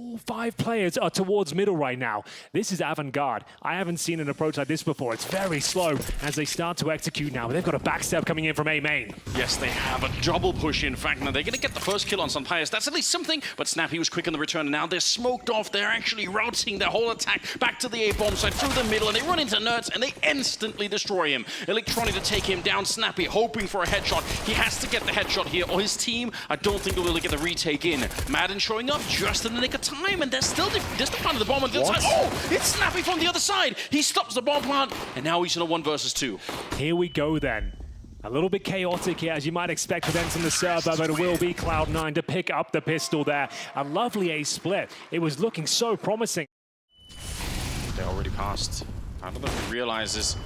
All 5 players are towards middle right now. This is avant-garde. I haven't seen an approach like this before. It's very slow as they start to execute now. But they've got a backstep coming in from A main. Yes, they have a double push, in fact. Now, they're going to get the first kill on Sunpius. That's at least something, but Snappy was quick on the return. And now they're smoked off. They're actually routing their whole attack back to the A-bomb side through the middle, and they run into Nerds, and they instantly destroy him. Electronic to take him down. Snappy hoping for a headshot. He has to get the headshot here, or his team, I don't think they'll be able to get the retake in. Madden showing up just in the nick of time, and there's still just the front of the bomb on the other side. Oh, it's Snappy from the other side. He stops the bomb plant, and now he's in a 1 versus 2. Here we go then. A little bit chaotic here, as you might expect with ENCE in the server, but it will be Cloud9 to pick up the pistol there. A lovely ace split. It was looking so promising. They're already passed. I don't know if he realizes.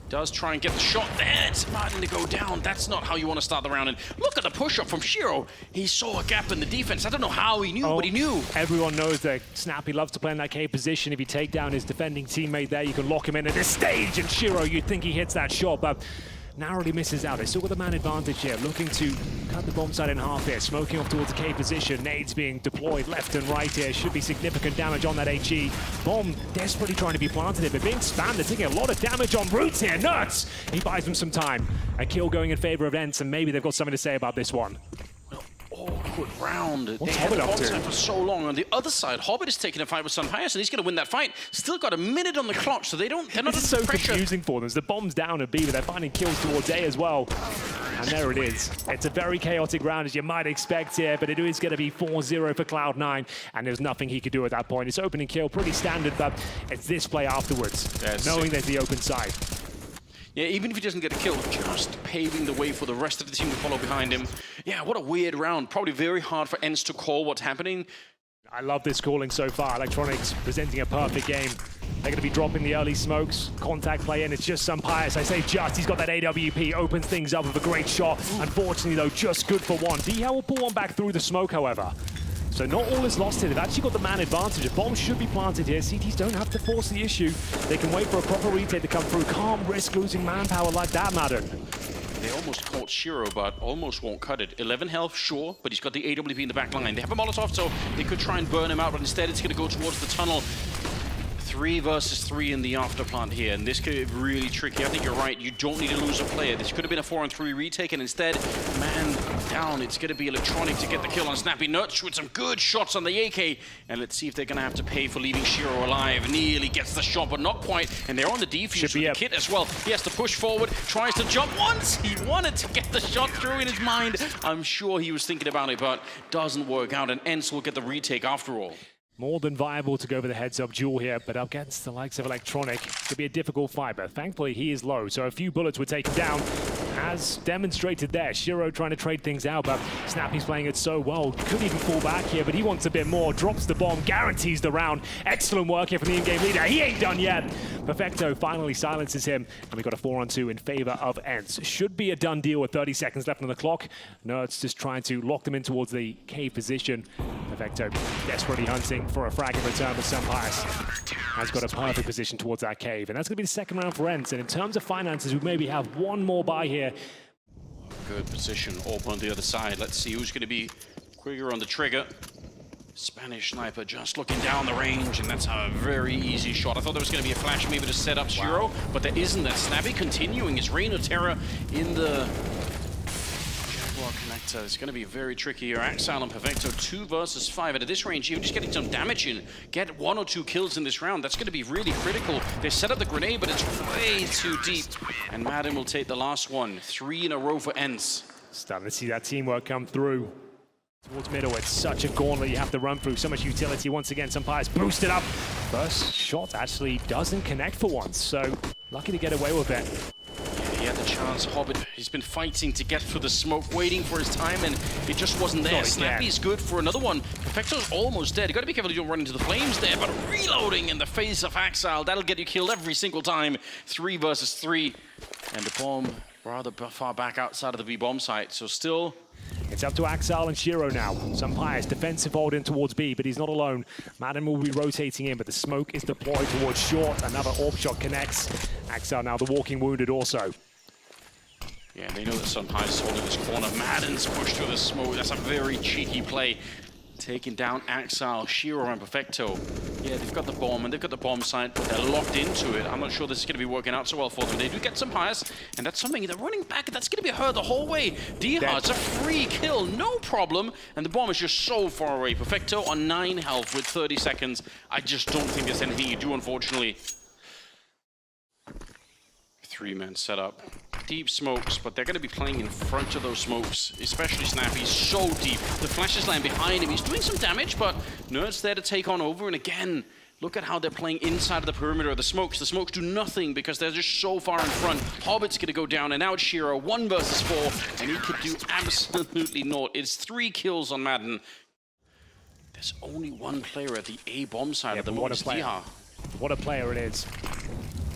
Does try and get the shot there. It's starting to go down. That's not how you want to start the round. And look at the push-up from Shiro. He saw a gap in the defense. I don't know how he knew, but he knew. Everyone knows that Snappy loves to play in that K position. If you take down his defending teammate there, you can lock him in at this stage. And Shiro, you'd think he hits that shot, but narrowly misses out. They still got the man advantage here, looking to cut the bomb side in half here, smoking off towards the K position. Nades being deployed left and right here. Should be significant damage on that HE. Bomb desperately trying to be planted here, but being spammed. They're taking a lot of damage on roots here. Nuts! He buys them some time. A kill going in favor of ENCE, and maybe they've got something to say about this one. Awkward round. What's they had Hobbit the up bomb to? side for so long. On the other side, Hobbit is taking a fight with Sunpius, and he's going to win that fight. Still got a minute on the clock, so they're not This is under so pressure. confusing for them. The bomb's down at B, but they're finding kills towards A as well. And there it is. It's a very chaotic round, as you might expect here, but it is going to be 4-0 for Cloud9, and there's nothing he could do at that point. It's opening kill, pretty standard, but it's this play afterwards, knowing there's the open side. Yeah, even if he doesn't get a kill, just paving the way for the rest of the team to follow behind him. Yeah, what a weird round. Probably very hard for ENCE to call what's happening. I love this calling so far. Electronics presenting a perfect game. They're going to be dropping the early smokes. Contact play in. It's just Sunpius. I say just. He's got that AWP. Opens things up with a great shot. Unfortunately, though, just good for one. DHL will pull one back through the smoke, however. So not all is lost here. They've actually got the man advantage. A bomb should be planted here. CTs don't have to force the issue. They can wait for a proper retake to come through. Can't risk losing manpower like that, Madden. They almost caught Shiro, but almost won't cut it. 11 health, sure, but he's got the AWP in the back line. They have a Molotov, so they could try and burn him out, but instead it's going to go towards the tunnel. 3 versus 3 in the afterplant here, and this could be really tricky. I think you're right. You don't need to lose a player. This could have been a 4-on-3 retake, and instead, man down. It's going to be Electronic to get the kill on Snappy Nuts with some good shots on the AK. And let's see if they're going to have to pay for leaving Shiro alive. Nearly gets the shot, but not quite. And they're on the defuse with the kit as well. He has to push forward, tries to jump once. He wanted to get the shot through in his mind. I'm sure he was thinking about it, but doesn't work out. And ENCE will get the retake after all. More than viable to go for the heads-up duel here, but up against the likes of Electronic, it could be a difficult fight, but thankfully he is low, so a few bullets would take him down, as demonstrated there. Shiro trying to trade things out, but Snappy's playing it so well. Could even fall back here, but he wants a bit more. Drops the bomb, guarantees the round. Excellent work here from the in-game leader. He ain't done yet. Perfecto finally silences him, and we got a 4-on-2 in favor of ENCE. Should be a done deal with 30 seconds left on the clock. Nerds just trying to lock them in towards the K position. Perfecto desperately hunting for a frag in return, but Sunpius has got a perfect position towards that cave. And that's going to be the second round for ENCE. And in terms of finances, we maybe have one more buy here. Good position open on the other side. Let's see who's going to be quicker on the trigger. Spanish sniper just looking down the range, and that's a very easy shot. I thought there was going to be a flash maybe to set up Shiro, but there isn't. That Snappy continuing his reign of terror in the connector. It's going to be very tricky here. Axile and Perfecto 2 versus 5. And at this range, even just getting some damage in, get 1 or 2 kills in this round, that's going to be really critical. They set up the grenade, but it's way too deep. And Madden will take the last one. 3 in a row for ENCE. Starting to see that teamwork come through. Towards middle, it's such a gauntlet you have to run through. So much utility. Once again, Sunpius boosted up. First shot actually doesn't connect for once, so lucky to get away with it. He had the chance. Hobbit, he's been fighting to get through the smoke, waiting for his time, and it just wasn't there. Snappy's good for another one. Perfecto's almost dead. You got to be careful you don't run into the flames there, but reloading in the face of Axile, that'll get you killed every single time. 3 versus 3, and the bomb rather far back outside of the B-bomb site, so still... It's up to Axile and Shiro now. Sunpius defensive hold in towards B, but he's not alone. Madden will be rotating in, but the smoke is deployed towards short. Another orb shot connects. Axile now the walking wounded also. Yeah, they know that Sunpius is holding this corner. Madden's pushed through the smoke. That's a very cheeky play. taking down Axile, Shiro, and Perfecto. Yeah, they've got the bomb, and they've got the bomb site, but they're locked into it. I'm not sure this is going to be working out so well for them. They do get some pious, and that's something. They're running back, and that's going to be her the whole way. Diha, it's a free kill, no problem. And the bomb is just so far away. Perfecto on 9 health with 30 seconds. I just don't think there's anything you do, unfortunately. 3-man setup. Deep smokes, but they're going to be playing in front of those smokes, especially Snappy. So deep. The flashes land behind him. He's doing some damage, but Nerd's there to take on over. And again, look at how they're playing inside of the perimeter of the smokes. The smokes do nothing because they're just so far in front. Hobbit's going to go down, and now it's Shiro, 1 versus 4, and he could do absolutely naught. It's 3 kills on Madden. There's only 1 player at the A bomb side of the moment. What a player it is.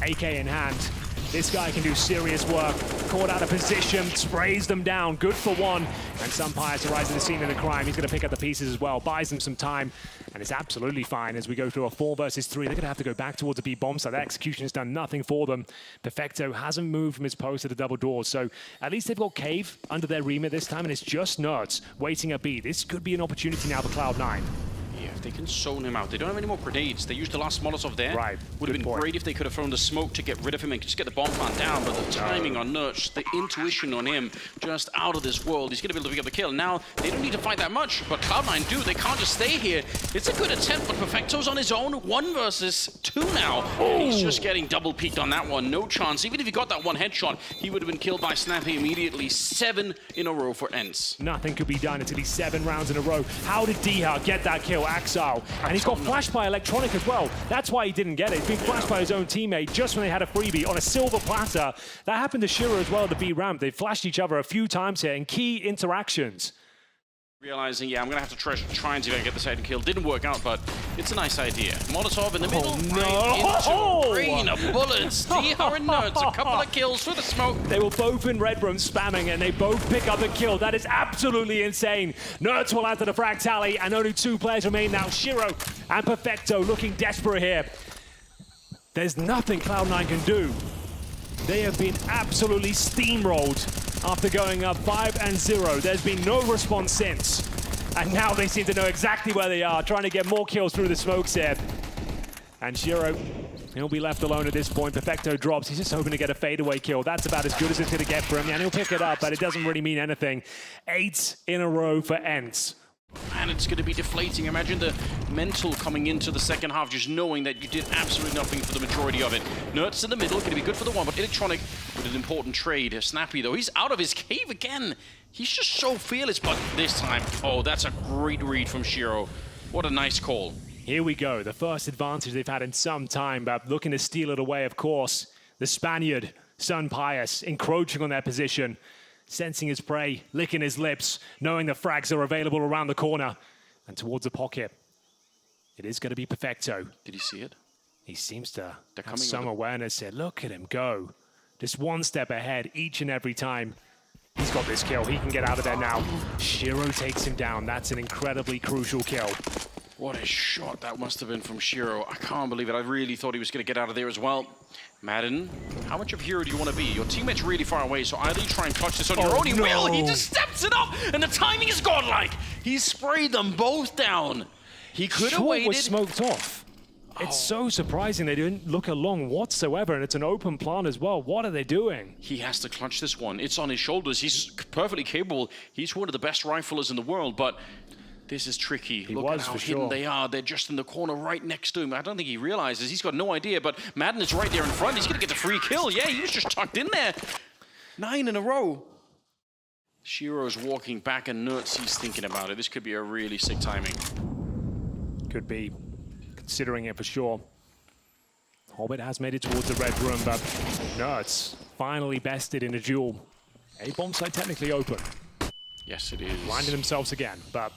AK in hand. This guy can do serious work. Caught out of position, sprays them down. Good for 1. And Sunpire to rise to the scene of the crime. He's going to pick up the pieces as well. Buys them some time. And it's absolutely fine as we go through a 4 versus 3. They're going to have to go back towards the B bomb side. That execution has done nothing for them. Perfecto hasn't moved from his post to the double doors. So at least they've got Cave under their remit this time. And it's just Nerds waiting at B. This could be an opportunity now for Cloud9. Yeah, if they can zone him out. They don't have any more grenades. They used the last Molotov there. Right. Would have been great if they could have thrown the smoke to get rid of him and just get the bomb plant down. But the timing on Nurch, the intuition on him, just out of this world. He's going to be able to pick up the kill. Now, they don't need to fight that much, but Cloud9 do. They can't just stay here. It's a good attempt, but Perfecto's on his own. 1 versus 2 now. He's just getting double peaked on that one. No chance. Even if he got that 1 headshot, he would have been killed by Snappy immediately. 7 in a row for ENCE. Nothing could be done until he's 7 rounds in a row. How did Diha get that kill? Axile. And he's got flashed by Electronic as well. That's why he didn't get it. He's been flashed by his own teammate just when they had a freebie on a silver platter. That happened to Shiro as well at the B ramp. They flashed each other a few times here in key interactions. Realizing, yeah, I'm going to have to try and see if I can get the second kill. Didn't work out, but it's a nice idea. Molotov in the middle. Right into a rain of bullets. Diha and Nerds, a couple of kills for the smoke. They were both in red room spamming, and they both pick up the kill. That is absolutely insane. Nerds will add to the frag tally, and only 2 players remain now. Shiro and Perfecto looking desperate here. There's nothing Cloud9 can do. They have been absolutely steamrolled after going up 5-0. There's been no response since. And now they seem to know exactly where they are, trying to get more kills through the smokes here. And Shiro, he'll be left alone at this point. Perfecto drops. He's just hoping to get a fadeaway kill. That's about as good as it's going to get for him. And he'll pick it up, but it doesn't really mean anything. 8 in a row for ENCE. And it's going to be deflating. Imagine the mental coming into the second half, just knowing that you did absolutely nothing for the majority of it. Nerds in the middle, going to be good for the 1, but Electronic with an important trade. Snappy, though, he's out of his cave again. He's just so fearless, but this time, oh, that's a great read from Shiro. What a nice call. Here we go. The first advantage they've had in some time, but looking to steal it away, of course. The Spaniard, Sun Pius, encroaching on their position. Sensing his prey, licking his lips, knowing the frags are available around the corner. And towards the pocket, it is going to be Perfecto. Did he see it? He seems to have some awareness here. Look at him go. Just 1 step ahead each and every time. He's got this kill. He can get out of there now. Shiro takes him down. That's an incredibly crucial kill. What a shot that must have been from Shiro. I can't believe it. I really thought he was going to get out of there as well. Madden, how much of a hero do you want to be? Your teammate's really far away, so either you try and clutch this on your own, he will! He just steps it up, and the timing is godlike! He sprayed them both down. He could have waited. Was smoked off. It's so surprising they didn't look along whatsoever, and it's an open plan as well. What are they doing? He has to clutch this one. It's on his shoulders. He's perfectly capable. He's one of the best riflers in the world, but this is tricky. Look at how hidden they are. They're just in the corner right next to him. I don't think he realizes. He's got no idea, but Madden is right there in front. He's going to get the free kill. Yeah, he was just tucked in there. 9 in a row. Shiro's walking back, and Nerds, he's thinking about it. This could be a really sick timing. Could be. Considering it for sure. Hobbit has made it towards the red room, but Nerds finally bested in a duel. A bomb site technically open. Yes, it is. Blinding themselves again, but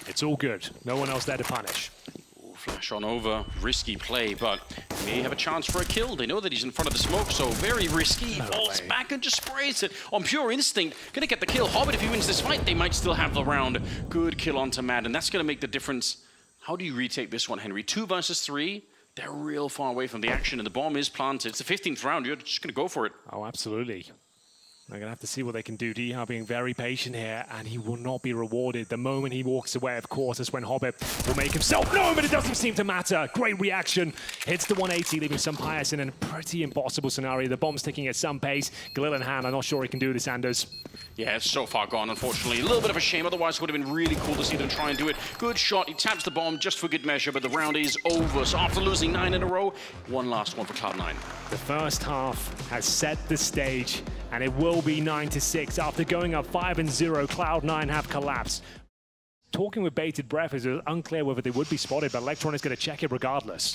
it's all good. No one else there to punish. Ooh, flash on over. Risky play, but may have a chance for a kill. They know that he's in front of the smoke, so very risky. He falls back and just sprays it on pure instinct. Gonna get the kill. Hobbit, if he wins this fight, they might still have the round. Good kill onto Madden. That's gonna make the difference. How do you retake this one, Henry? 2 versus 3. They're real far away from the action, and the bomb is planted. It's the 15th round. You're just gonna go for it. Oh, absolutely. They're going to have to see what they can do. Diha being very patient here, and he will not be rewarded. The moment he walks away, of course, is when Hobbit will make himself known, but it doesn't seem to matter. Great reaction. Hits the 180, leaving some Pius in a pretty impossible scenario. The bomb's ticking at some pace. Galil in hand, I'm not sure he can do this, Anders. Yeah, it's so far gone, unfortunately. A little bit of a shame, otherwise it would have been really cool to see them try and do it. Good shot, he taps the bomb just for good measure, but the round is over. So after losing 9 in a row, one last one for Cloud9. The first half has set the stage, and it will be 9-6. After going up 5-0, Cloud9 have collapsed. Talking with bated breath, it was unclear whether they would be spotted, but Electron is going to check it regardless.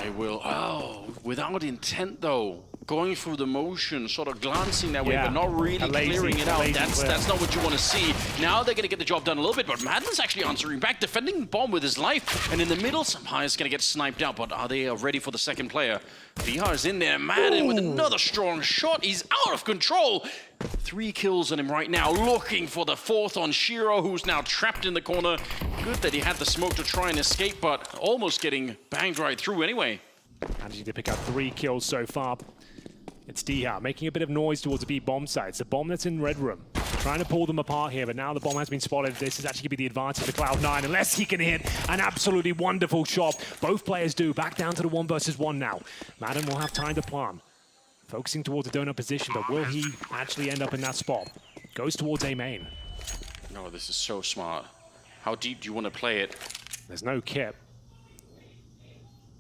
They will. Oh, without intent though. Going through the motion, sort of glancing that way, but not really clearing it out. That's not what you want to see. Now they're going to get the job done a little bit, but Madden's actually answering back, defending the bomb with his life. And in the middle, somehow is going to get sniped out, but are they ready for the second player? VR is in there. Madden with another strong shot. He's out of control. 3 kills on him right now, looking for the 4th on Shiro, who's now trapped in the corner. Good that he had the smoke to try and escape, but almost getting banged right through anyway. Managing to pick up 3 kills so far. It's Diha making a bit of noise towards the B bomb site. It's the bomb that's in red room. Trying to pull them apart here, but now the bomb has been spotted. This is actually going to be the advantage for Cloud9, unless he can hit an absolutely wonderful shot. Both players do. Back down to the 1 versus 1 now. Madden will have time to plan. Focusing towards a donut position, but will he actually end up in that spot? Goes towards A main. No, this is so smart. How deep do you want to play it? There's no kip.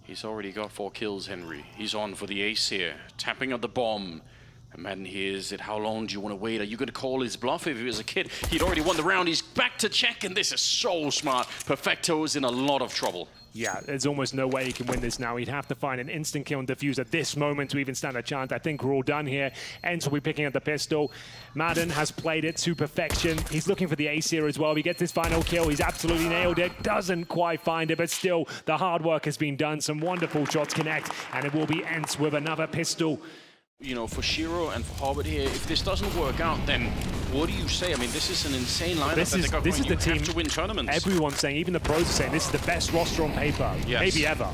He's already got 4 kills, Henry. He's on for the ace here. Tapping up the bomb. And Madden hears it. How long do you want to wait? Are you going to call his bluff? If he was a kid, he'd already won the round. He's back to check, and this is so smart. Perfecto is in a lot of trouble. Yeah, there's almost no way he can win this now. He'd have to find an instant kill and defuse at this moment to even stand a chance. I think we're all done here. ENCE will be picking up the pistol. Madden has played it to perfection. He's looking for the ace here as well. He gets his final kill. He's absolutely nailed it. Doesn't quite find it, but still, the hard work has been done. Some wonderful shots connect, and it will be ENCE with another pistol. You know, for Shiro and for Hobbit here, if this doesn't work out, then what do you say? I mean, this is an insane lineup that they got going. You have to win tournaments. Everyone's saying, even the pros are saying, this is the best roster on paper, maybe ever.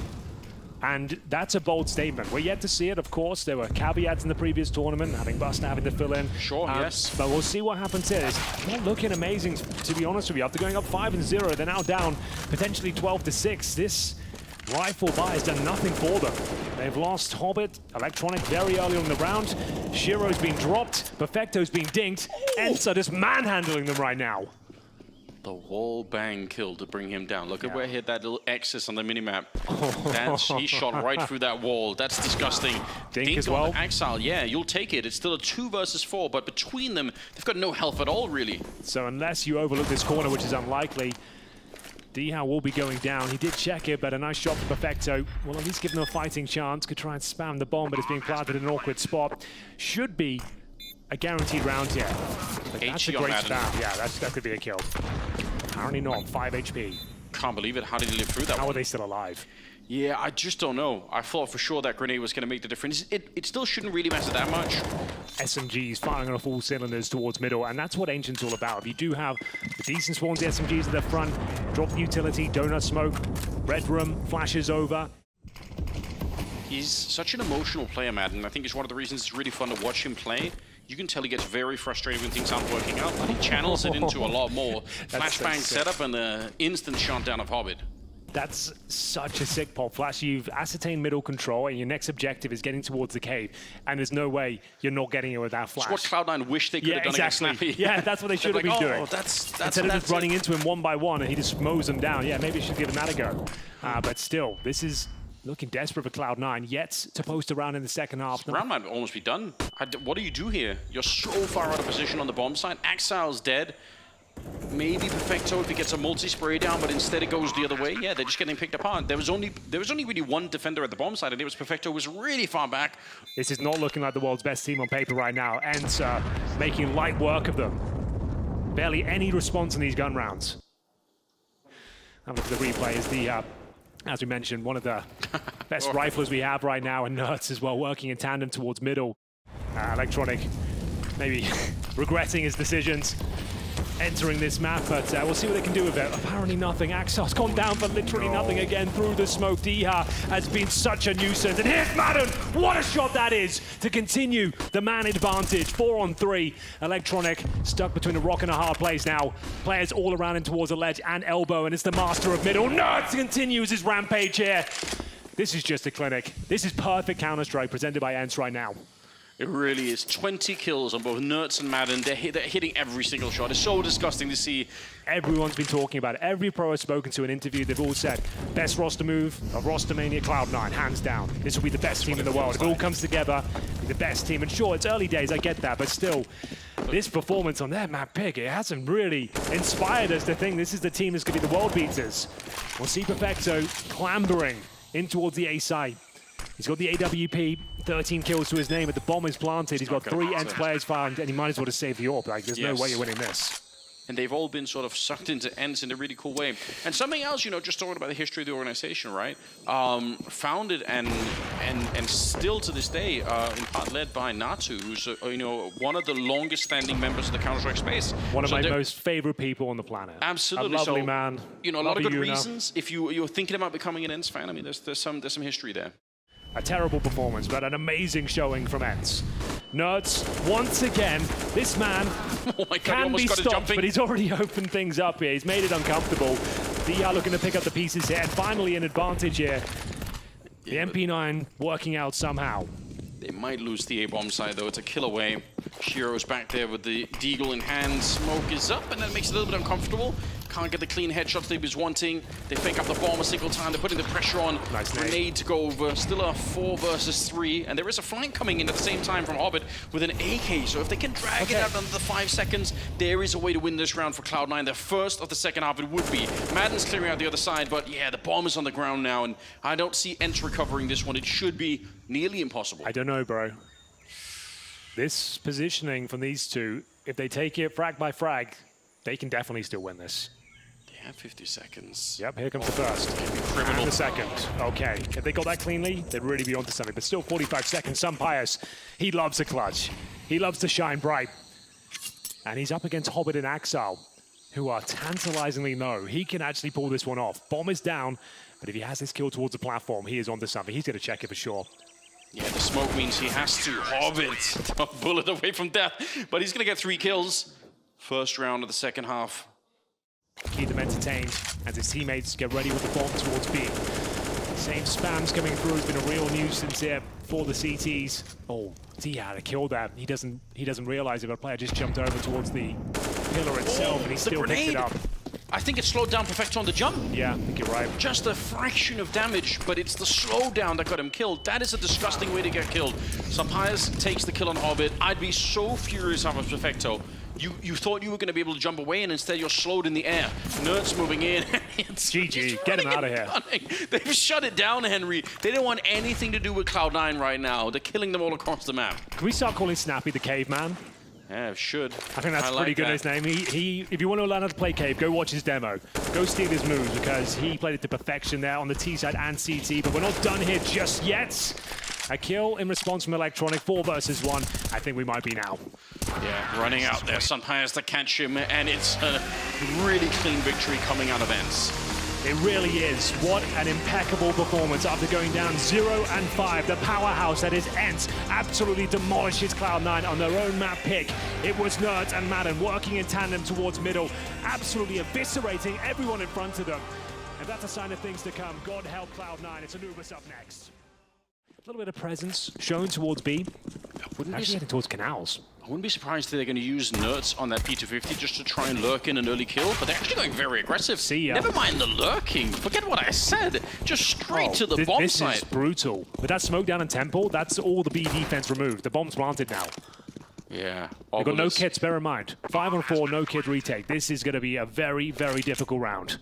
And that's a bold statement. We're yet to see it, of course. There were caveats in the previous tournament, having Buster having to fill in. Sure, yes. But we'll see what happens here. It's not looking amazing, to be honest with you. After going up 5-0, they're now down potentially 12-6. This rifle buy has done nothing for them. They've lost Hobbit, Electronic very early on in the round. Shiro's been dropped, Perfecto's been dinked. ENCE are just manhandling them right now. The wall bang kill to bring him down. Look at where he had that little X's on the minimap. He shot right through that wall. That's disgusting. Dink as well. Exile, yeah, you'll take it. It's still a 2 versus 4, but between them, they've got no health at all, really. So unless you overlook this corner, which is unlikely, Diha will be going down. He did check it, but a nice shot from Perfecto. Well, at least give them a fighting chance. Could try and spam the bomb, but it's being planted in an awkward spot. Should be a guaranteed round here. But that's a great spam. Yeah, that could be a kill. Apparently not. 5 HP. Can't believe it. How did he live through that How are they still alive? Yeah, I just don't know. I thought for sure that grenade was going to make the difference. It still shouldn't really matter that much. SMGs firing on all cylinders towards middle, and that's what Ancient's all about. If you do have the decent spawns, the SMGs at the front, drop utility, donut smoke, red room, flashes over. He's such an emotional player, Madden. I think it's one of the reasons it's really fun to watch him play. You can tell he gets very frustrated when things aren't working out, but he channels it into a lot more. Flashbang setup and the instant shutdown of Hobbit. That's such a sick pop flash. You've ascertained middle control, and your next objective is getting towards the cave. And there's no way you're not getting it with that flash. It's what Cloud9 wish they could have done against Snappy. Yeah, that's what they should have been doing. Instead of just running into him 1 by 1, and he just mows them down. Yeah, maybe you should give him that a go. But still, this is looking desperate for Cloud9, yet to post around in the second half. The round might almost be done. What do you do here? You're so far out of position on the bomb site. Exile's dead. Maybe Perfecto if he gets a multi-spray down, but instead it goes the other way. Yeah, they're just getting picked apart. There was only really one defender at the bomb site, and it was Perfecto, who was really far back. This is not looking like the world's best team on paper right now. ENCE making light work of them. Barely any response in these gun rounds. And look at the replay is the, as we mentioned, one of the best riflers we have right now, and Nerds as well, working in tandem towards middle. Electronic maybe regretting his decisions. entering this map, but we'll see what they can do with it. Apparently nothing. Axel's gone down for literally nothing again through the smoke. Diha has been such a nuisance. And here's Madden. What a shot that is to continue the man advantage. 4 on 3. Electronic stuck between a rock and a hard place now. Players all around him towards the ledge and elbow, and it's the master of middle. Nerds continues his rampage here. This is just a clinic. This is perfect Counter-Strike presented by ENCE right now. It really is. 20 kills on both Nerds and Madden. They're hitting every single shot. It's so disgusting to see. Everyone's been talking about it. Every pro I've spoken to in an interview, they've all said, best roster move of Roster Mania Cloud9, hands down. This will be the best team in the world. If it all comes together, be the best team. And sure, it's early days, I get that, but still, this performance on their map pick, it hasn't really inspired us to think this is the team that's going to be the world beaters. We'll see Perfecto clambering in towards the A side. He's got the AWP, 13 kills to his name, but the bomb is planted. He's got 3 ENCE players found, and he might as well just save the AWP. Like, there's no way you're winning this. And they've all been sort of sucked into ENCE in a really cool way. And something else, you know, just talking about the history of the organization, right? Founded and still to this day, in part led by Natu, who's you know, one of the longest-standing members of the Counter-Strike space. One of my most favorite people on the planet. Absolutely, a lovely man. You know, a lot of good reasons. If you're thinking about becoming an ENCE fan, I mean, there's some history there. A terrible performance, but an amazing showing from ENCE. Nerds, once again, this man can be stopped, but he's already opened things up here. He's made it uncomfortable. Dia looking to pick up the pieces here, and finally an advantage here. The MP9 working out somehow. They might lose the A-bomb side, though. It's a kill away. Shiro's back there with the deagle in hand. Smoke is up, and that makes it a little bit uncomfortable. Can't get the clean headshots they was wanting. They fake up the bomb a single time. They're putting the pressure on. Nice grenade to go over. Still a 4 versus 3. And there is a flank coming in at the same time from Hobbit with an AK. So if they can drag it out under the 5 seconds, there is a way to win this round for Cloud9. The first of the second half it would be. Madden's clearing out the other side, but yeah, the bomb is on the ground now. And I don't see ENCE recovering this one. It should be nearly impossible. I don't know, bro. This positioning from these two, if they take it frag by frag, they can definitely still win this. 50 seconds. Yep, here comes the first. And the second. Okay, if they got that cleanly, they'd really be onto something. But still 45 seconds. Pius, he loves a clutch. He loves to shine bright. And he's up against Hobbit and Axel, who are tantalizingly low. He can actually pull this one off. Bomb is down, but if he has this kill towards the platform, he is onto something. He's going to check it for sure. Yeah, the smoke means he has to. Hobbit, a bullet away from death. But he's going to get 3 kills. First round of the second half. Keep them entertained as his teammates get ready with the bomb towards B. Same spams coming through. It's been a real nuisance here for the CTs. Oh, Dia had a kill that. He doesn't realize it, but a player just jumped over towards the pillar itself, and he still picked it up. I think it slowed down Perfecto on the jump. Yeah, I think you're right. Just a fraction of damage, but it's the slowdown that got him killed. That is a disgusting way to get killed. Sampayas takes the kill on Hobbit. I'd be so furious if I was Perfecto. You thought you were going to be able to jump away, and instead you're slowed in the air. Nerds moving in. GG, get him out of here. They've shut it down, Henry. They don't want anything to do with Cloud9 right now. They're killing them all across the map. Can we start calling Snappy the caveman? Yeah, should. I think that's pretty good, his name. If you want to learn how to play Cave, go watch his demo. Go steal his moves, because he played it to perfection there on the T side and CT, but we're not done here just yet. A kill in response from Electronic, 4 versus 1. I think we might be now. Yeah, running out there. Sampayas to catch him, and it's a really clean victory coming out of ENCE. It really is. What an impeccable performance after going down 0-5. The powerhouse that is ENCE absolutely demolishes Cloud9 on their own map pick. It was Nerds and Madden working in tandem towards middle, absolutely eviscerating everyone in front of them. And that's a sign of things to come. God help Cloud9. It's Anubis up next. A little bit of presence shown towards B. Actually heading towards canals. I wouldn't be surprised if they're going to use Nerds on that P250 just to try and lurk in an early kill, but they're actually going very aggressive. See ya. Never mind the lurking. Forget what I said. Just straight to the bomb site. This is brutal. With that smoke down in Temple, that's all the B defense removed. The bomb's planted now. Yeah. They've got no kits, bear in mind. 5 on 4, no kit retake. This is going to be a very, very difficult round.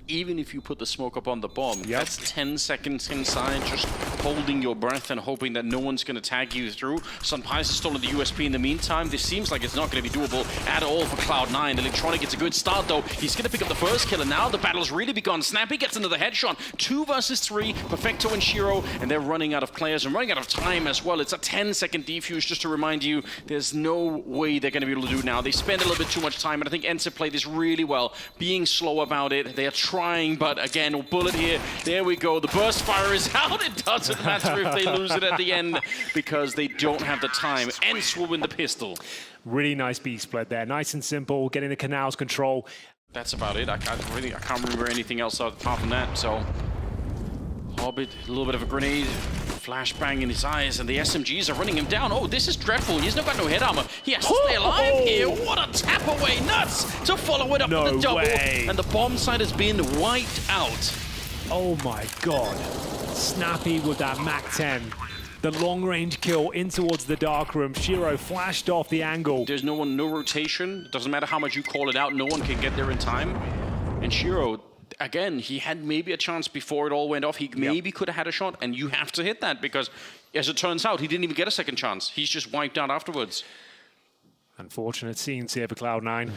even if you put the smoke up on the bomb, that's 10 seconds inside, just holding your breath and hoping that no one's going to tag you through. Sunpies has stolen the USP in the meantime. This seems like it's not going to be doable at all for Cloud9. Electronic gets a good start, though. He's going to pick up the first kill, and now the battle's really begun. Snappy gets another headshot. 2 versus 3, Perfecto and Shiro, and they're running out of players and running out of time as well. It's a 10-second defuse, just to remind you, there's no way they're going to be able to do it now. They spend a little bit too much time, and I think ENCE played this really well, being slow about it. They are trying, but again, a bullet here. There we go. The burst fire is out. It doesn't matter if they lose it at the end because they don't have the time. ENCE will win the pistol. Really nice B split there. Nice and simple, getting the canals control. That's about it. I can't remember anything else apart from that. So, Hobbit, a little bit of a grenade, flashbang in his eyes, and the SMGs are running him down. Oh, this is dreadful. He's not got no head armor. He has to stay alive here. What a tap away. Nuts to follow it up with a double. And the bomb site has been wiped out. Oh my God. Snappy with that MAC-10. The long-range kill in towards the dark room. Shiro flashed off the angle. There's no rotation. It doesn't matter how much you call it out. No one can get there in time. And Shiro, again, he had maybe a chance before it all went off. He maybe could have had a shot, and you have to hit that because, as it turns out, he didn't even get a second chance. He's just wiped out afterwards. Unfortunate scenes here for Cloud9.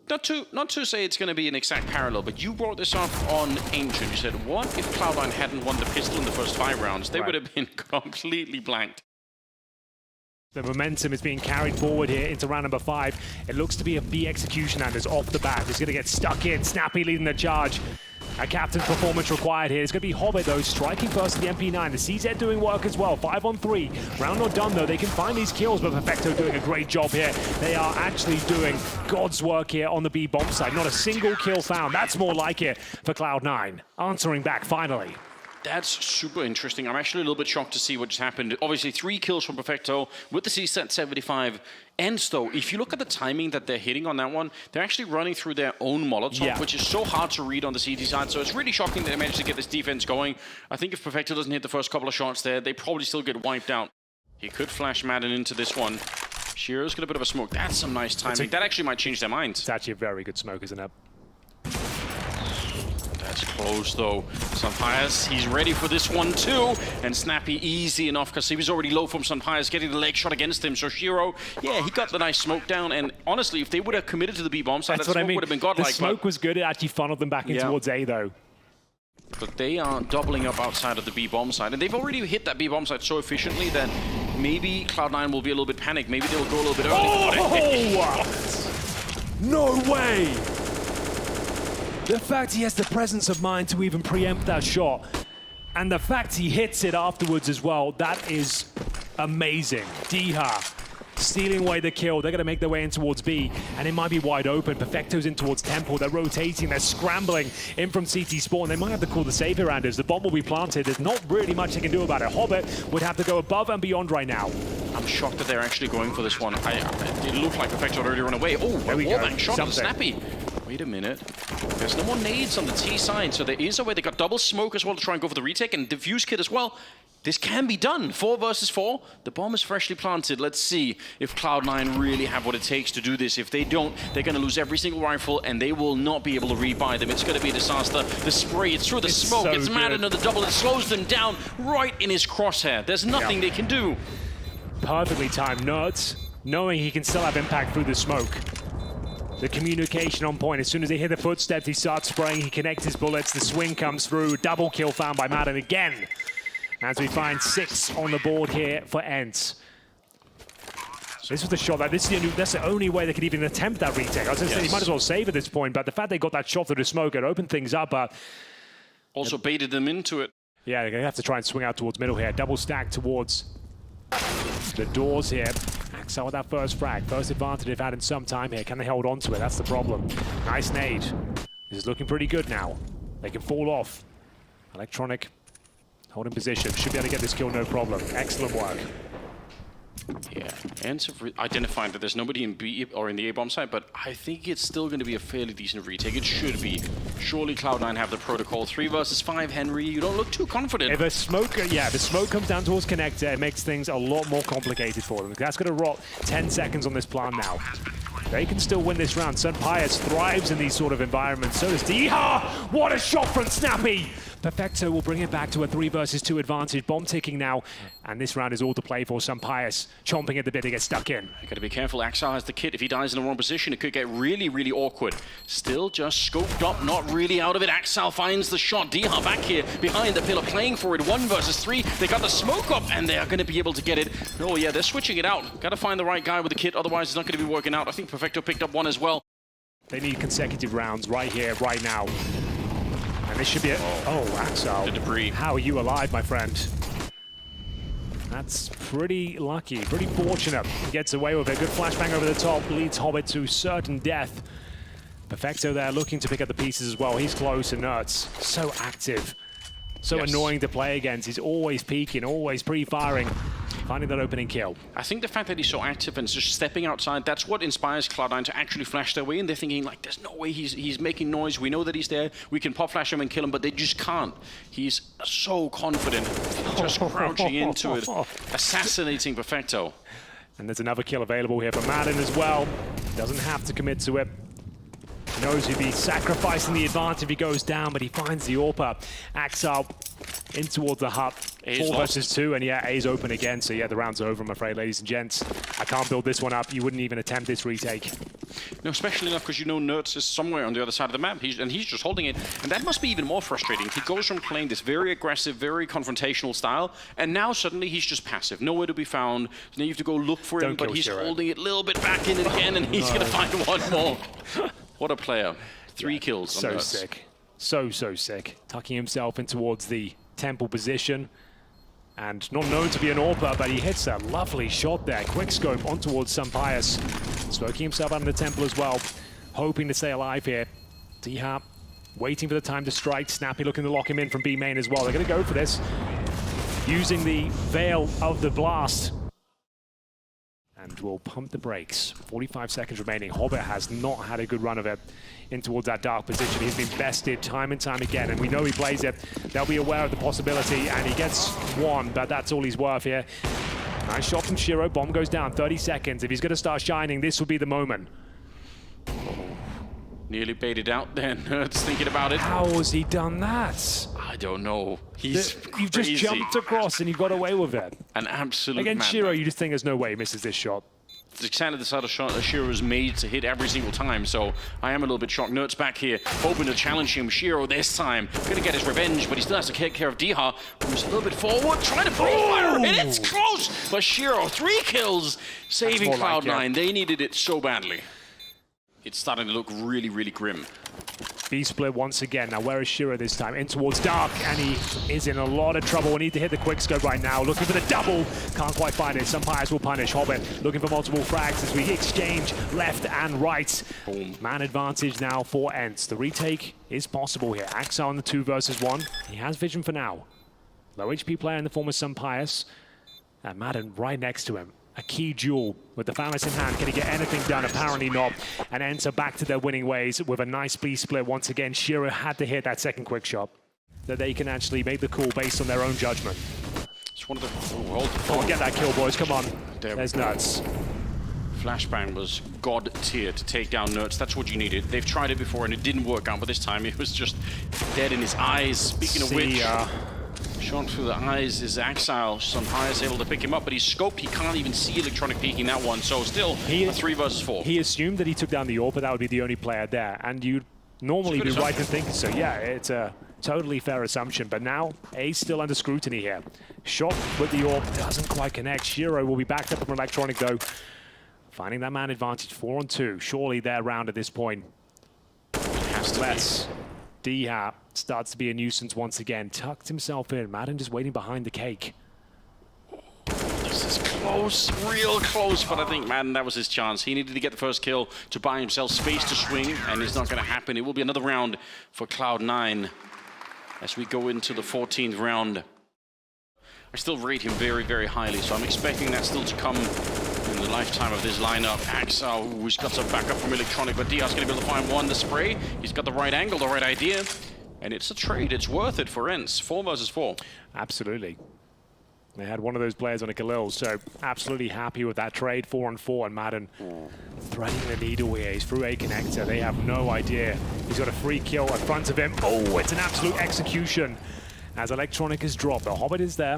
Not to say it's going to be an exact parallel, but you brought this up on Ancient. You said, what if Cloud9 hadn't won the pistol in the first 5 rounds? They would have been completely blanked. The momentum is being carried forward here into round number 5. It looks to be a B execution, Anders, off the bat. He's going to get stuck in. Snappy leading the charge. A captain's performance required here. It's going to be Hobbit, though, striking first with the MP9. The CZ doing work as well. 5 on 3. Round not done, though. They can find these kills, but Perfecto doing a great job here. They are actually doing God's work here on the B bomb side. Not a single kill found. That's more like it for Cloud9. Answering back, finally. That's super interesting. I'm actually a little bit shocked to see what just happened. Obviously, 3 kills from Perfecto with the CZ 75. ENCE, though, if you look at the timing that they're hitting on that one, they're actually running through their own Molotov, which is so hard to read on the CT side. So it's really shocking that they managed to get this defense going. I think if Perfecto doesn't hit the first couple of shots there, they probably still get wiped out. He could flash Madden into this one. Shiro's got a bit of a smoke. That's some nice timing. That actually might change their minds. It's actually a very good smoke, isn't it? That's close, though. Sunpias, he's ready for this one, too. And Snappy, easy enough, because he was already low from Sunpias, getting the leg shot against him. So Shiro, yeah, he got the nice smoke down. And honestly, if they would have committed to the B-bomb side, that smoke would have been godlike. The smoke was good. It actually funneled them back in towards A, though. But they are doubling up outside of the B-bomb side. And they've already hit that B-bomb side so efficiently that maybe Cloud9 will be a little bit panicked. Maybe they'll go a little bit early. No way! The fact he has the presence of mind to even preempt that shot, and the fact he hits it afterwards as well, that is amazing. Diha stealing away the kill. They're going to make their way in towards B, and it might be wide open. Perfecto's in towards Temple. They're rotating. They're scrambling in from CT Spawn. They might have to call the save here, Anders. The bomb will be planted. There's not really much they can do about it. Hobbit would have to go above and beyond right now. I'm shocked that they're actually going for this one. It looked like Perfecto had already run away. Oh, a wallbang shot from Snappy. Wait a minute. There's no more nades on the T side, so there is a way. They got double smoke as well to try and go for the retake, and diffuse kit as well. This can be done. 4 versus 4. The bomb is freshly planted. Let's see if Cloud9 really have what it takes to do this. If they don't, they're going to lose every single rifle, and they will not be able to rebuy them. It's going to be a disaster. The spray, it's through the smoke. So it's mad into the double. It slows them down right in his crosshair. There's nothing they can do. Perfectly timed Nerds, knowing he can still have impact through the smoke. The communication on point. As soon as they hear the footsteps, he starts spraying. He connects his bullets. The swing comes through. Double kill found by Madden again. As we find 6 on the board here for ENCE. This was the shot. That's the only way they could even attempt that retake. I was going to say, he might as well save at this point, but the fact they got that shot through the smoke, it opened things up. Also baited them into it. Yeah, they're going to have to try and swing out towards middle here. Double stack towards the doors here. Axe out with that first frag. First advantage they've had in some time here. Can they hold on to it? That's the problem. Nice nade. This is looking pretty good now. They can fall off. Electronic holding position. Should be able to get this kill, no problem. Excellent work. Yeah, ENCE have identified that there's nobody in B or in the A-bomb side, but I think it's still going to be a fairly decent retake. It should be. Surely Cloud9 have the protocol. 3 versus 5, Henry. You don't look too confident. If a smoke, if the smoke comes down towards connector, it makes things a lot more complicated for them. That's going to rot 10 seconds on this plan now. They can still win this round. Sun Pius thrives in these sort of environments. So does Diha. What a shot from Snappy. Perfecto will bring it back to a 3 versus 2 advantage. Bomb ticking now. And this round is all to play for. Sun Pius chomping at the bit to get stuck in. You got to be careful. Axel has the kit. If he dies in the wrong position, it could get really, really awkward. Still just scoped up, not really out of it. Axel finds the shot. Diha back here behind the pillar, playing for it. 1 versus 3. They got the smoke up, and they are going to be able to get it. Oh, yeah, they're switching it out. Got to find the right guy with the kit. Otherwise, it's not going to be working out. I think Perfecto picked up 1 as well. They need consecutive rounds right here, right now. And this should be it. Oh, Axel. The debris. How are you alive, my friend? That's pretty lucky, pretty fortunate. He gets away with it. Good flashbang over the top, leads Hobbit to certain death. Perfecto there looking to pick up the pieces as well. He's close and Nerds. So active. So annoying to play against. He's always peeking, always pre-firing. Finding that opening kill. I think the fact that he's so active and just stepping outside, that's what inspires Cloud9 to actually flash their way in. They're thinking, like, there's no way he's making noise. We know that he's there. We can pop flash him and kill him, but they just can't. He's so confident, just crouching into it, assassinating Perfecto. And there's another kill available here for Madden as well. Doesn't have to commit to it. Knows he'd be sacrificing the advantage if he goes down, but he finds the AWP. Axel in towards the hut. 4 versus 2, and yeah, A's open again. So yeah, the round's over, I'm afraid, ladies and gents. I can't build this one up. You wouldn't even attempt this retake. No, especially enough because you know Nerds is somewhere on the other side of the map, and he's just holding it. And that must be even more frustrating. He goes from playing this very aggressive, very confrontational style, and now suddenly he's just passive. Nowhere to be found. Now you have to go look for him, but he's holding it a little bit back in it again, and he's going to find 1 more. What a player. 3 kills. So sick. So sick. Tucking himself in towards the temple position. And not known to be an AWP, but he hits that lovely shot there. Quick scope on towards Sun Pius. Smoking himself out in the temple as well. Hoping to stay alive here. Diha waiting for the time to strike. Snappy looking to lock him in from B main as well. They're going to go for this. Using the veil of the blast. And we'll pump the brakes. 45 seconds remaining. Hobbit has not had a good run of it in towards that dark position. He's been bested time and time again, and we know he plays it. They'll be aware of the possibility, and he gets 1, but that's all he's worth here. Nice shot from Shiro. Bomb goes down. 30 seconds. If he's going to start shining, this will be the moment. Nearly baited out there. Nerds thinking about it. How has he done that? I don't know. He's crazy. You've just jumped across and you got away with it. An absolute Against Shiro, you just think there's no way he misses this shot. It's exactly the sort of shot that Shiro is made to hit every single time, so I am a little bit shocked. Nerds back here, hoping to challenge him. Shiro this time, gonna get his revenge, but he still has to take care of Diha, who's a little bit forward, trying to fire, and it's close! But Shiro, 3 kills, saving Cloud9. They needed it so badly. It's starting to look really, really grim. B split once again. Now where is Shiro this time? In towards Dark, and he is in a lot of trouble. We need to hit the quick scope right now. Looking for the double. Can't quite find it. Sun Pius will punish. Hobbit looking for multiple frags as we exchange left and right. Boom. Man advantage now for ENCE. The retake is possible here. Axel on the 2 versus 1. He has vision for now. Low HP player in the form of Sun Pius. And Madden right next to him. A key duel with the Phallus in hand. Can he get anything done? Apparently not. And ENCE are back to their winning ways with a nice B split once again. Shiro had to hit that second quick shot. That they can actually make the call based on their own judgment. It's one of the... Come on, get that kill, boys. Come on. There's Nuts. Flashbang was god tier to take down Nerds. That's what you needed. They've tried it before and it didn't work out, but this time it was just dead in his eyes. Speaking of which... Shot through the eyes is Axel. Sun Pius able to pick him up, but he's scoped. He can't even see electronic peeking that one. So still a 3 versus 4. He assumed that he took down the AWP, but that would be the only player there. And you'd normally be right in thinking so. Yeah, it's a totally fair assumption. But now, A's still under scrutiny here. Shot with the AWP doesn't quite connect. Shiro will be backed up from electronic though. Finding that man advantage 4 on 2. Surely their round at this point. It has to be. Diha starts to be a nuisance once again. Tucked himself in. Madden just waiting behind the cake. This is close, real close, but I think Madden, that was his chance. He needed to get the first kill to buy himself space to swing, and it's not going to happen. It will be another round for Cloud9 as we go into the 14th round. I still rate him very, very highly, so I'm expecting that still to come in the lifetime of this lineup. Axel, who's got some backup from electronic, but Dia's going to be able to find 1 to spray. He's got the right angle, the right idea, and it's a trade. It's worth it for ENCE. 4 versus 4. Absolutely. They had one of those players on a Khalil, so absolutely happy with that trade. 4-on-4, and Madden threading the needle here. He's through a connector. They have no idea. He's got a free kill in front of him. Oh, it's an absolute execution as Electronic has dropped. The Hobbit is there.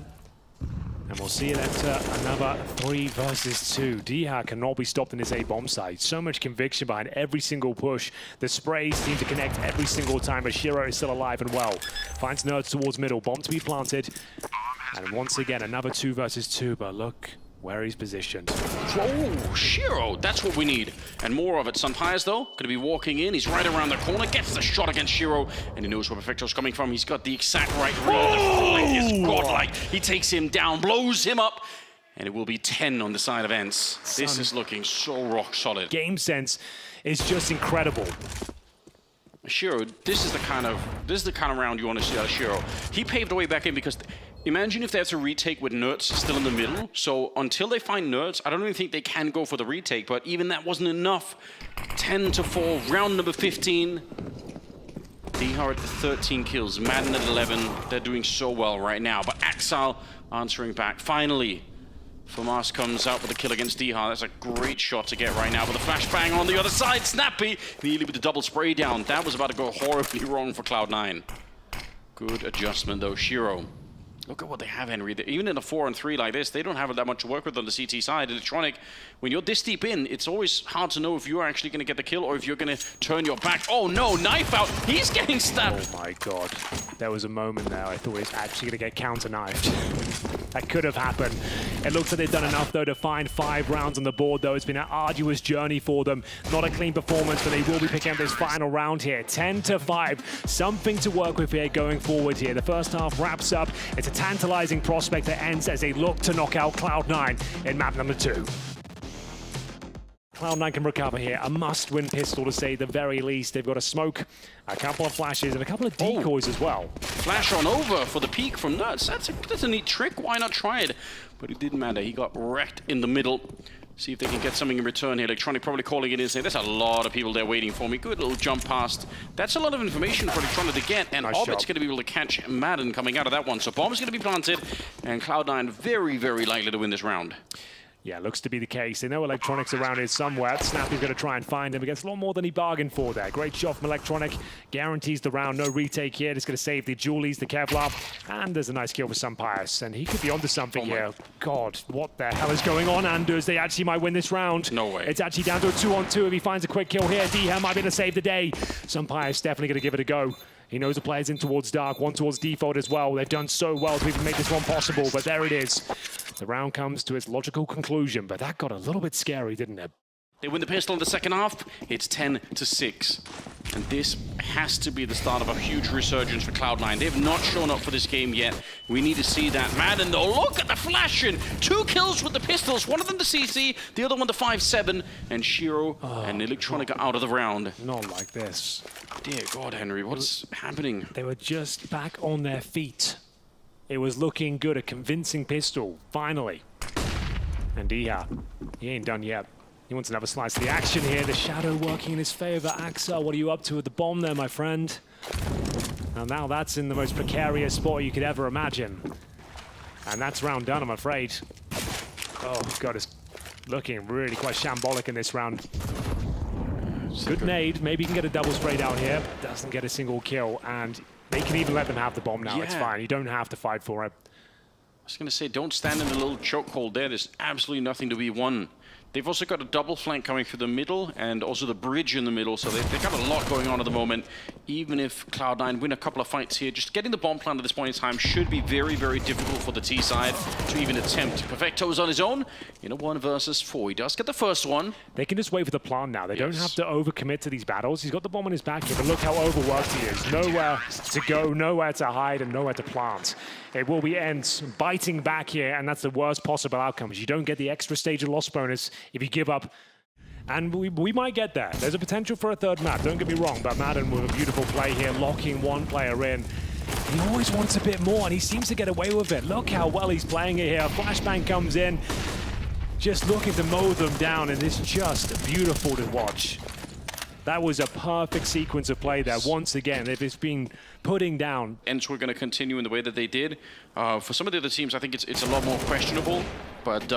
And we'll see it enter another 3 versus 2. Diha cannot be stopped in his A-bomb site. So much conviction behind every single push. The sprays seem to connect every single time, but Shiro is still alive and well. Finds Nerds towards middle. Bomb to be planted. And once again, another 2 versus 2, but look where he's positioned. Oh, Shiro, that's what we need. And more of it. Sunpire's, though, going to be walking in. He's right around the corner, gets the shot against Shiro, and he knows where Perfecto's coming from. He's got the exact right read. The flick is godlike. He takes him down, blows him up, and it will be 10 on the side of ENCE. This is looking so rock solid. Game sense is just incredible. Shiro, this is the kind of round you want to see out of Shiro. He paved the way back in because imagine if they have to retake with Nerds still in the middle. So until they find Nerds, I don't even think they can go for the retake, but even that wasn't enough. 10-4, round number 15. Diha at 13 kills, Madden at 11. They're doing so well right now, but Axel answering back. Finally, Famas comes out with a kill against Diha. That's a great shot to get right now, but the flashbang on the other side. Snappy, nearly with the double spray down. That was about to go horribly wrong for Cloud9. Good adjustment though, Shiro. Look at what they have, Henry. Even in a 4-on-3 like this, they don't have that much to work with on the CT side. Electronic, when you're this deep in, it's always hard to know if you're actually going to get the kill or if you're going to turn your back. Oh no, knife out. He's getting stabbed. Oh my god. There was a moment there I thought he was actually going to get counter-knifed. That could have happened. It looks like they've done enough, though, to find 5 rounds on the board, though. It's been an arduous journey for them. Not a clean performance, but they will be picking up this final round here. 10-5. Something to work with here going forward here. The first half wraps up. It's a tantalizing prospect that ends as they look to knock out Cloud9 in map number 2. Cloud9 can recover here. A must-win pistol to say the very least. They've got a smoke, a couple of flashes, and a couple of decoys as well. Flash on over for the peek from Nerds. That's a neat trick. Why not try it? But it didn't matter. He got wrecked in the middle. See if they can get something in return here. Electronic probably calling it in, saying, there's a lot of people there waiting for me. Good little jump past. That's a lot of information for Electronic to get, and Orbit's going to be able to catch Madden coming out of that one. So Bomb's going to be planted, and Cloud9 very, very likely to win this round. Yeah, looks to be the case. They know Electronic's around here somewhere. Snappy's going to try and find him. Against a lot more than he bargained for there. Great shot from Electronic. Guarantees the round. No retake here. Just going to save the Julies, the Kevlar. And there's a nice kill for Sunpire's. And he could be onto something here. God, what the hell is going on, Anders? They actually might win this round. No way. It's actually down to a 2-on-2 if he finds a quick kill here. Diha might be able to save the day. Sunpire's definitely going to give it a go. He knows the player's in towards Dark, one towards default as well. They've done so well to even make this one possible, but there it is. The round comes to its logical conclusion, but that got a little bit scary, didn't it? They win the pistol in the second half. It's 10-6. And this has to be the start of a huge resurgence for Cloud9. They have not shown up for this game yet. We need to see that. Madden, though, look at the flashing. 2 kills with the pistols. One of them the CC, the other one the 5-7. And Shiro and Electronic are out of the round. Not like this. Dear God, Henry, what's happening? They were just back on their feet. It was looking good, a convincing pistol, finally. And Diha, he ain't done yet. He wants another slice of the action here. The shadow working in his favor. Axel, what are you up to with the bomb there, my friend? Now that's in the most precarious spot you could ever imagine. And that's round done, I'm afraid. Oh, God, it's looking really quite shambolic in this round. Good nade. Maybe he can get a double spray down here. Doesn't get a single kill. And they can even let them have the bomb now. Yeah. It's fine. You don't have to fight for it. I was going to say, don't stand in a little chokehold there. There's absolutely nothing to be won. They've also got a double flank coming through the middle and also the bridge in the middle, so they've got a lot going on at the moment. Even if Cloud9 win a couple of fights here, just getting the bomb plant at this point in time should be very, very difficult for the T side to even attempt. Perfecto's on his own in a 1 versus 4. He does get the first one. They can just wait for the plant now. They don't have to overcommit to these battles. He's got the bomb on his back here, but look how overworked he is. Nowhere to go, nowhere to hide, and nowhere to plant. It will be ENCE biting back here, and that's the worst possible outcome. You don't get the extra stage of loss bonus if you give up. And we might get there. There's a potential for a third map, don't get me wrong, but Madden with a beautiful play here, locking one player in. He always wants a bit more, and he seems to get away with it. Look how well he's playing it here. Flashbang comes in, just looking to mow them down, and it's just beautiful to watch. That was a perfect sequence of play there. Once again, they've just been putting down. ENCE were going to continue in the way that they did. For some of the other teams, I think it's a lot more questionable. But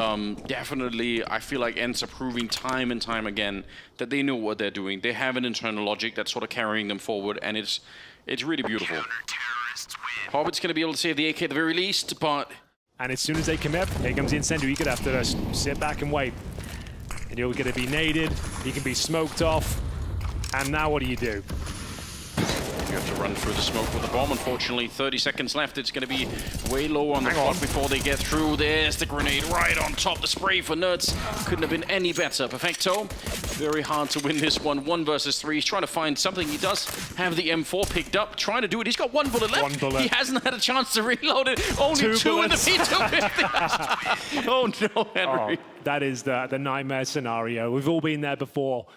definitely, I feel like ENCE are proving time and time again that they know what they're doing. They have an internal logic that's sort of carrying them forward, and it's really beautiful. Hobbit's going to be able to save the AK at the very least, but... And as soon as they commit, here comes the incendio. You could have to just sit back and wait. And you're going to be naded, you can be smoked off. And now what do? You have to run through the smoke with the bomb. Unfortunately, 30 seconds left. It's going to be way low on the clock before they get through. There's the grenade right on top. The spray for Nerds couldn't have been any better. Perfecto. Very hard to win this one. 1 versus 3. He's trying to find something. He does have the M4 picked up. Trying to do it. He's got 1 bullet left. 1 bullet. He hasn't had a chance to reload it. Only 2 in the P250. Oh no, Henry. Oh, that is the nightmare scenario. We've all been there before.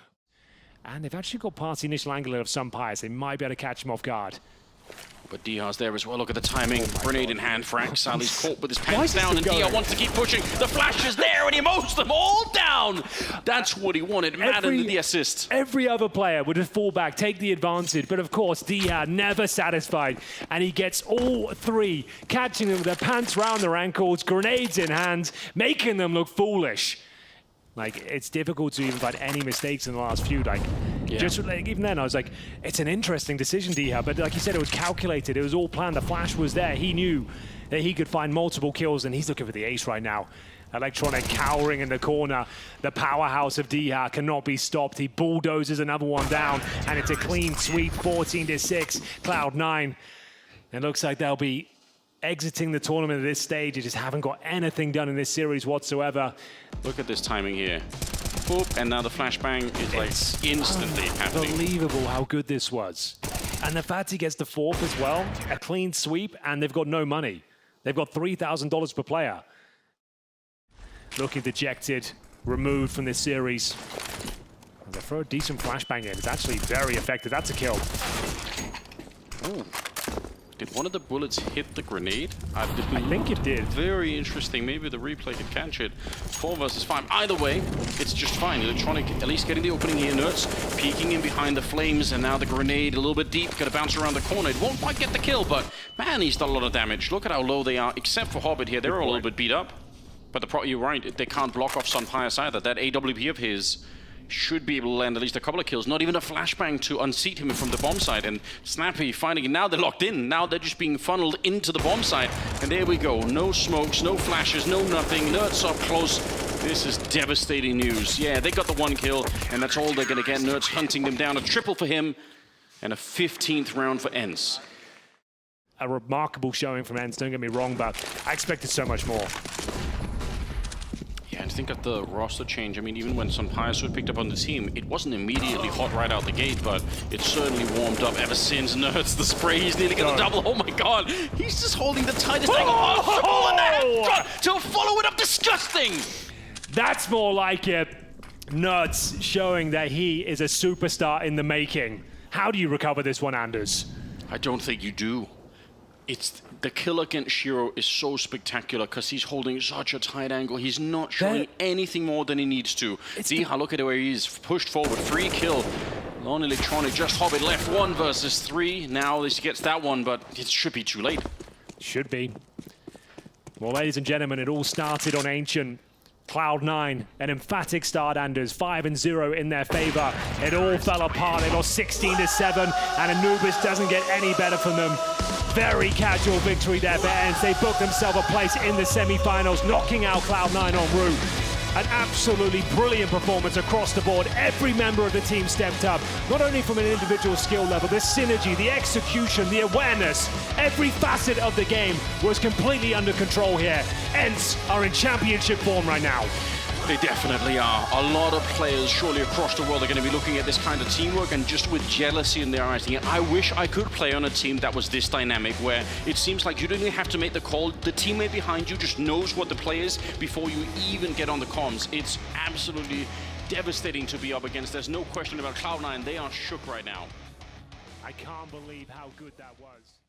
And they've actually got past the initial angle of some Pies. They might be able to catch him off guard. But DR's there as well. Look at the timing. Grenade in hand. Frank Sally's caught with his pants down, and DR wants to keep pushing. The flash is there, and he mows them all down. That's what he wanted. Madden the assist. Every other player would have fall back, take the advantage. But of course, DR never satisfied. And he gets all 3, catching them with their pants round their ankles, grenades in hand, making them look foolish. Like, it's difficult to even find any mistakes in the last few. Like, just like, even then, I was like, it's an interesting decision, Diha. But like you said, it was calculated. It was all planned. The flash was there. He knew that he could find multiple kills, and he's looking for the ace right now. Electronic cowering in the corner. The powerhouse of Diha cannot be stopped. He bulldozes another one down, and it's a clean sweep, 14-6. Cloud9. It looks like they'll be exiting the tournament at this stage. They just haven't got anything done in this series whatsoever. Look at this timing here. Boop, and now the flashbang is like instantly happening. Unbelievable how good this was. And the fact he gets the 4th as well, a clean sweep, and they've got no money. They've got $3,000 per player. Looking dejected, removed from this series. They throw a decent flashbang in. It's actually very effective. That's a kill. Ooh. Did one of the bullets hit the grenade? I think it did. Very interesting. Maybe the replay could catch it. 4 versus 5. Either way, it's just fine. Electronic at least getting the opening here. Nerds peeking in behind the flames, and now the grenade a little bit deep. Got to bounce around the corner. It won't quite get the kill, but man, he's done a lot of damage. Look at how low they are, except for Hobbit here. They're all a little bit beat up. But you're right, they can't block off Sunpius either. That AWP of his should be able to land at least a couple of kills. Not even a flashbang to unseat him from the bomb site. And Snappy finding it. Now they're locked in. Now they're just being funneled into the bomb site. And there we go. No smokes, no flashes, no nothing. Nerds up close. This is devastating news. Yeah, they got the 1 kill, and that's all they're going to get. Nerds hunting them down. A triple for him, and a 15th round for ENCE. A remarkable showing from ENCE, don't get me wrong, but I expected so much more. Yeah, and think of the roster change. I mean, even when some Pies were picked up on the team, it wasn't immediately hot right out the gate, but it certainly warmed up ever since. Nerds, the spray, he's nearly got the double. Oh my god, he's just holding the tightest angle possible, and the headshot to follow it up. Disgusting! That's more like it. Nerds showing that he is a superstar in the making. How do you recover this one, Anders? I don't think you do. It's the kill against Shiro is so spectacular because he's holding such a tight angle. He's not showing anything more than he needs to. Diha, look at where he's pushed forward. 3 kill. Non-electronic, just Hobbit left. 1 versus 3. Now he gets that one, but it should be too late. Should be. Well, ladies and gentlemen, it all started on Ancient. Cloud9, an emphatic start, Anders. 5-0 in their favor. It all fell apart. They lost 16-7, and Anubis doesn't get any better from them. Very casual victory there for ENCE. They booked themselves a place in the semi-finals, knocking out Cloud9 en route. An absolutely brilliant performance across the board. Every member of the team stepped up, not only from an individual skill level, the synergy, the execution, the awareness. Every facet of the game was completely under control here. ENCE are in championship form right now. They definitely are. A lot of players surely across the world are going to be looking at this kind of teamwork and just with jealousy in their eyes. I wish I could play on a team that was this dynamic, where it seems like you don't even have to make the call. The teammate behind you just knows what the play is before you even get on the comms. It's absolutely devastating to be up against. There's no question about Cloud9. They are shook right now. I can't believe how good that was.